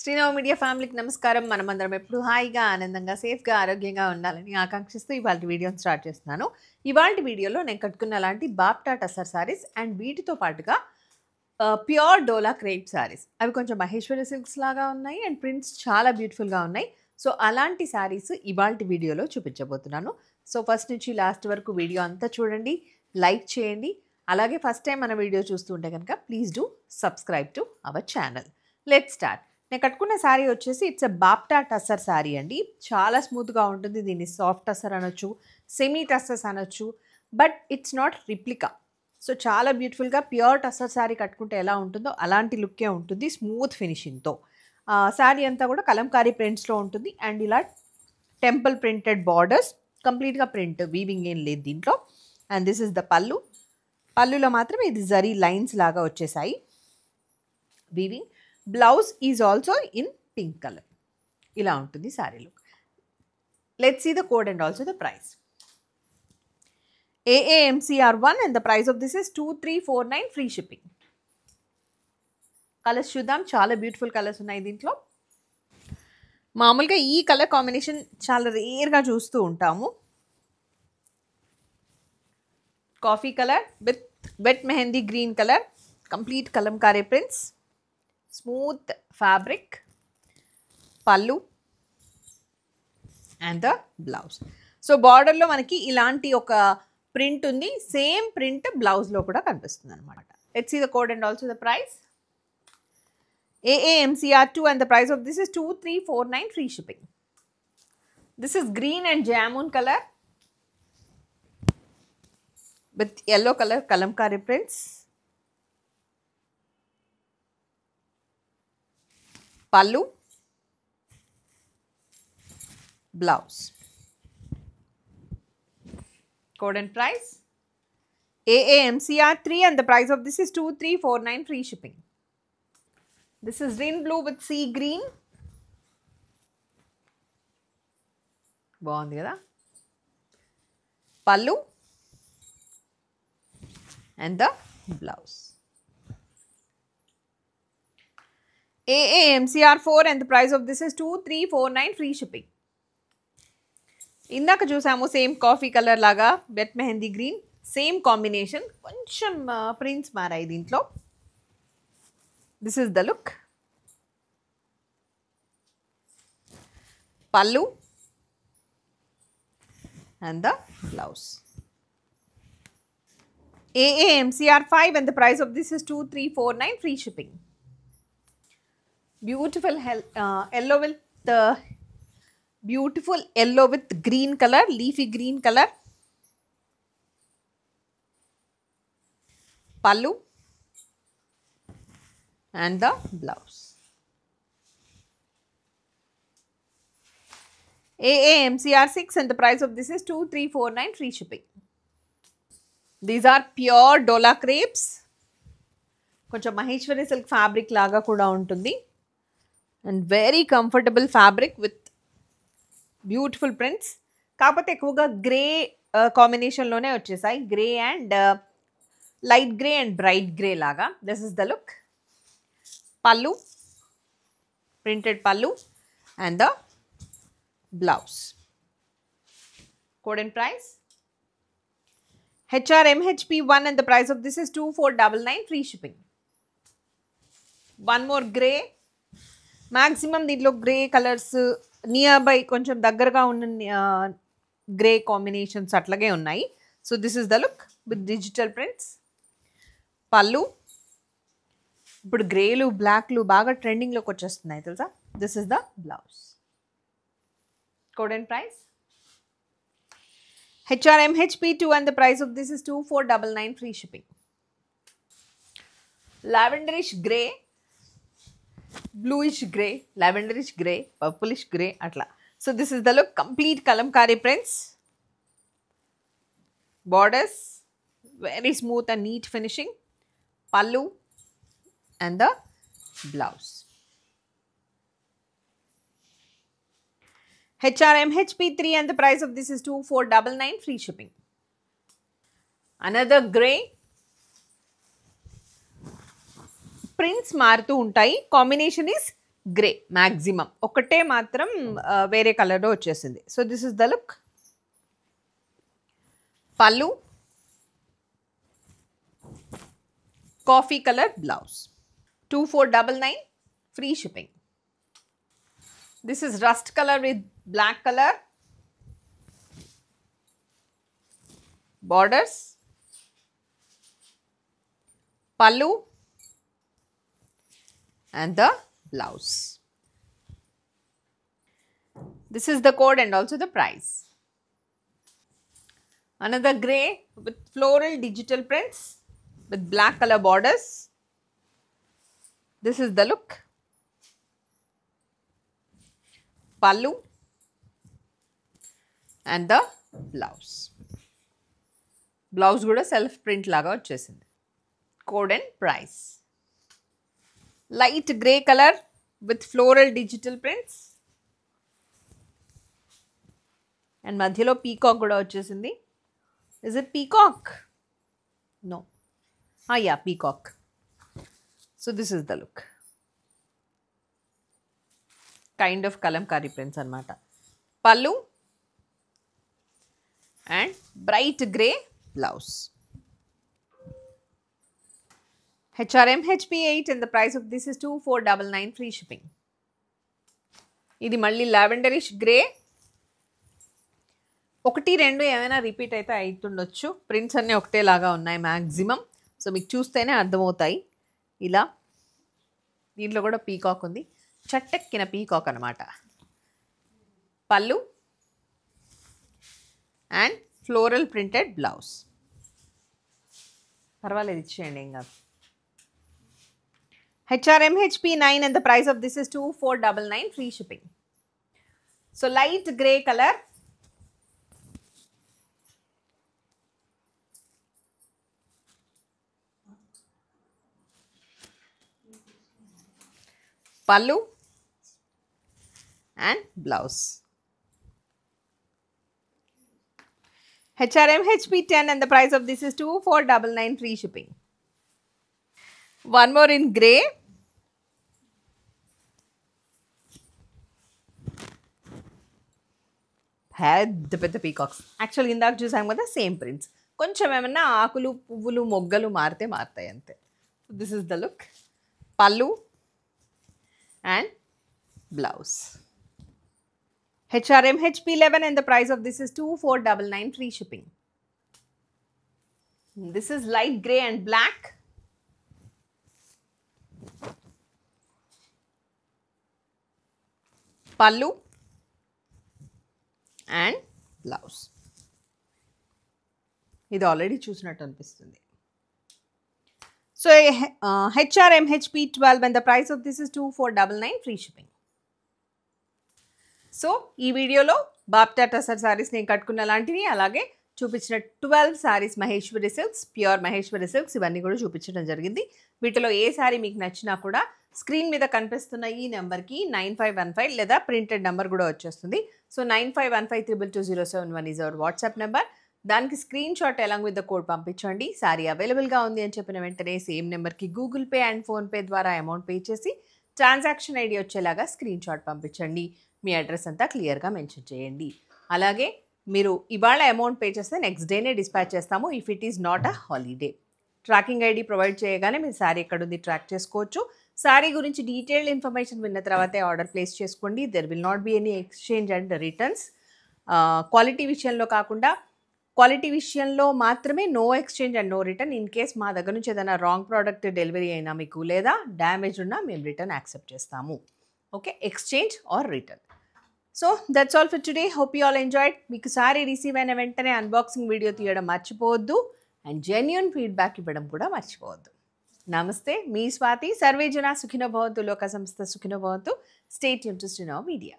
Srinava media ఫ్యామిలీకి నమస్కారం. మనమందరం ఎప్పుడు హాయిగా ఆనందంగా సేఫ్గా ఆరోగ్యంగా ఉండాలని ఆకాంక్షిస్తూ ఇవాళ వీడియోని స్టార్ట్ చేస్తున్నాను. ఇవాళ వీడియోలో నేను కట్టుకున్న లాంటి బాప్టా టసర్ సారీస్ అండ్ వీటితో పాటుగా ప్యూర్ డోలా క్రేప్ సారీస్, అవి కొంచెం మహేశ్వరి సిల్క్స్ లాగా ఉన్నాయి అండ్ ప్రింట్స్ చాలా బ్యూటిఫుల్గా ఉన్నాయి. సో అలాంటి సారీస్ ఇవాళ వీడియోలో చూపించబోతున్నాను. సో ఫస్ట్ నుంచి లాస్ట్ వరకు వీడియో అంతా చూడండి, లైక్ చేయండి. అలాగే ఫస్ట్ టైం మన వీడియో చూస్తుంటే కనుక please do subscribe to our channel. Let's start. నేను కట్టుకున్న శారీ వచ్చేసి ఇట్స్ ఎ బాప్టా టసర్ శారీ అండి. చాలా స్మూత్గా ఉంటుంది. దీన్ని సాఫ్ట్ టసర్ అనొచ్చు, సెమీ టసర్స్ అనొచ్చు, but it's not replica. So చాలా బ్యూటిఫుల్గా ప్యూర్ టసర్ శారీ కట్టుకుంటే ఎలా ఉంటుందో అలాంటి లుక్కే ఉంటుంది, స్మూత్ ఫినిషింగ్తో. శారీ అంతా కూడా కలంకారీ ప్రింట్స్లో ఉంటుంది అండ్ ఇలా టెంపుల్ ప్రింటెడ్ బార్డర్స్, కంప్లీట్గా ప్రింట్, వీవింగ్ ఏం లేదు దీంట్లో. అండ్ దిస్ ఇస్ ద పళ్ళు. పళ్ళులో మాత్రం ఇది జరీ లైన్స్ లాగా వచ్చేసాయి weaving. Blouse is also in pink colour. ఇలా ఉంటుంది sari look. Let's see the code and also the price. AAMCR1 and the price of this is 2349 free shipping. Colours చూద్దాం. చాలా బ్యూటిఫుల్ కలర్స్ ఉన్నాయి దీంట్లో. మామూలుగా ఈ కలర్ కాంబినేషన్ చాలా రేర్గా చూస్తూ ఉంటాము. Coffee colour with wet mehndi green colour, complete Kalamkari prints, smooth fabric, పళ్ళు అండ్ ద బ్లౌజ్. సో బార్డర్లో మనకి ఇలాంటి ఒక ప్రింట్ ఉంది, సేమ్ ప్రింట్ బ్లౌజ్లో కూడా కనిపిస్తుంది అనమాట. Let's see the code and also the price. AAMCR2 and the price of this is 2349 free shipping. This is green and jamun color with yellow color kalamkari prints. Pallu, blouse. Code and price. AAMCR3 and the price of this is 2349 free shipping. This is rain blue with sea green. బాగుంది కదా. పళ్ళు and the blouse. AAMCR4 and the price of this is 2349 free shipping. ఇందాక చూసాము same coffee colour లాగా with mehndi green, same combination, కొంచెం prints మారాయి దీంట్లో. This is the look. పళ్ళు and the blouse. AAMCR5 and the price of this is 2349 free shipping. Beautiful yellow with green color, leafy green color. Pallu and the blouse. AAMCR6 and the price of this is 2349 free shipping. These are pure Dola crepes. కొంచెం Maheshwari silk fabric లాగా కూడా ఉంటుంది and very comfortable fabric with beautiful prints. కాకపోతే ఎక్కువగా grey కాంబినేషన్లోనే వచ్చేసాయి, grey and light grey and bright grey లాగా. This is the look. పళ్ళు, ప్రింటెడ్ పళ్ళు and the blouse. Code and price. HRMHP1 and the price of this is 2499 free shipping. One more grey. Maximum దీంట్లో grey colours near by కొంచెం దగ్గరగా ఉన్న grey combinations అట్లాగే ఉన్నాయి. So this is the look with digital prints. పళ్ళు. ఇప్పుడు గ్రేలు బ్లాక్లు బాగా ట్రెండింగ్లోకి వచ్చేస్తున్నాయి తెలుసా. This is the blouse. Code and price. HRMHP2 and the price of this is 2499 free shipping. Lavenderish grey, bluish grey, lavenderish grey, purplish grey atla. So this is the look. Complete kalamkari prints, borders, very smooth and neat finishing, pallu and the blouse. HRMHP3 and the price of this is 2499 free shipping. Another grey. Prints మారుతూ ఉంటాయి. Combination is grey maximum, ఒకటే మాత్రం వేరే కలర్లో వచ్చేసింది. So this is the look. పళ్ళు, coffee colour blouse, 2499 free shipping. This is rust color with black color, borders, pallu and the blouse. This is the code and also the price. Another grey with floral digital prints with black color borders. This is the look. Pallu and the blouse. Blouse kuda self print laga vachesindi. Code and price. Light grey color with floral digital prints. And madhyalo peacock kuda vachesindi. Is it peacock? No. Yeah, peacock. So this is the look. Kind of kalamkari prints anamata. Pallu and bright grey blouse. HRM HP8 and the price of this is 2499 free shipping. Idi malli lavenderish grey. ఒకటి రెండు ఏమైనా repeat అయితే అవుతుండొచ్చు. Prints అన్నీ ఒకటే లాగా ఉన్నాయి maximum. So మీకు చూస్తేనే అర్థమవుతాయి. ఇలా దీంట్లో కూడా పీకాక్ ఉంది, చట్టెక్కిన పీకాక్ అనమాట. పళ్ళు అండ్ ఫ్లోరల్ ప్రింటెడ్ బ్లౌజ్. పర్వాలేదు, ఇచ్చేయండి ఏం కాదు. HRM HP9 and the price of this is 2499 free shipping. So light grey color, pallu and blouse. HRM HP10 and the price of this is 2499 free shipping. One more in grey. పెద్ద peacocks. యాక్చువల్గా ఇందాక చూసాం కదా same prints, కొంచెం ఏమన్నా ఆకులు పువ్వులు మొగ్గలు మారుతాయి అంతే. This is the look. పళ్ళు and blouse. HRM HP11 and the price of this is 2499 free shipping. This is light grey and black. Pallu and blouse. ఇది ఆల్రెడీ చూసినట్టు అనిపిస్తుంది. So HRM HP12 and the price of this is 2499 free shipping. So ఈ వీడియోలో బాప్టా టసర్ సారీస్ నేను కట్టుకున్న లాంటివి, అలాగే చూపించిన 12 saris Maheshwari silks, pure Maheshwari silks, ఇవన్నీ కూడా చూపించడం జరిగింది. వీటిలో ఏ సారీ మీకు నచ్చినా కూడా స్క్రీన్ మీద కనిపిస్తున్న ఈ నెంబర్కి 9515 లేదా ప్రింటెడ్ నెంబర్ కూడా వచ్చేస్తుంది. So 9515222071 is our WhatsApp number. దానికి screenshot along with the code పంపించండి. సారీ అవైలబుల్గా ఉంది అని చెప్పిన వెంటనే సేమ్ నెంబర్కి గూగుల్ పే అండ్ ఫోన్పే ద్వారా అమౌంట్ పే చేసి ట్రాన్సాక్షన్ ఐడి వచ్చేలాగా స్క్రీన్ షాట్ పంపించండి. మీ అడ్రస్ అంతా క్లియర్గా మెన్షన్ చేయండి. అలాగే మీరు ఇవాళ అమౌంట్ పే చేస్తే నెక్స్ట్ డేనే డిస్పాచ్ చేస్తాము if it is not a holiday. Tracking ID provide చేయగానే మీరు శారీ ఎక్కడుంది ట్రాక్ చేసుకోవచ్చు. శారీ గురించి డీటెయిల్డ్ ఇన్ఫర్మేషన్ విన్న తర్వాతే ఆర్డర్ ప్లేస్ చేసుకోండి. There will not be any exchange and returns. Quality విషయంలో కాకుండా క్వాలిటీ విషయంలో మాత్రమే no exchange and no return. In case మా దగ్గర నుంచి ఏదైనా రాంగ్ ప్రోడక్ట్ డెలివరీ అయినా మీకు లేదా డ్యామేజ్ ఉన్నా మేము రిటర్న్ యాక్సెప్ట్ చేస్తాము. Okay, exchange are return. So that's all for today. Hope you all enjoyed. మీకు సారీ రిసీవ్ అయిన వెంటనే అన్బాక్సింగ్ వీడియో తీయడం మర్చిపోవద్దు అండ్ జెన్యూన్ ఫీడ్బ్యాక్ ఇవ్వడం కూడా మర్చిపోవద్దు. నమస్తే, మీ స్వాతి. సర్వే జన సుఖినో భవంతు, లోక సంస్థ సుఖినో భవంతు. Stay tuned to Stino media.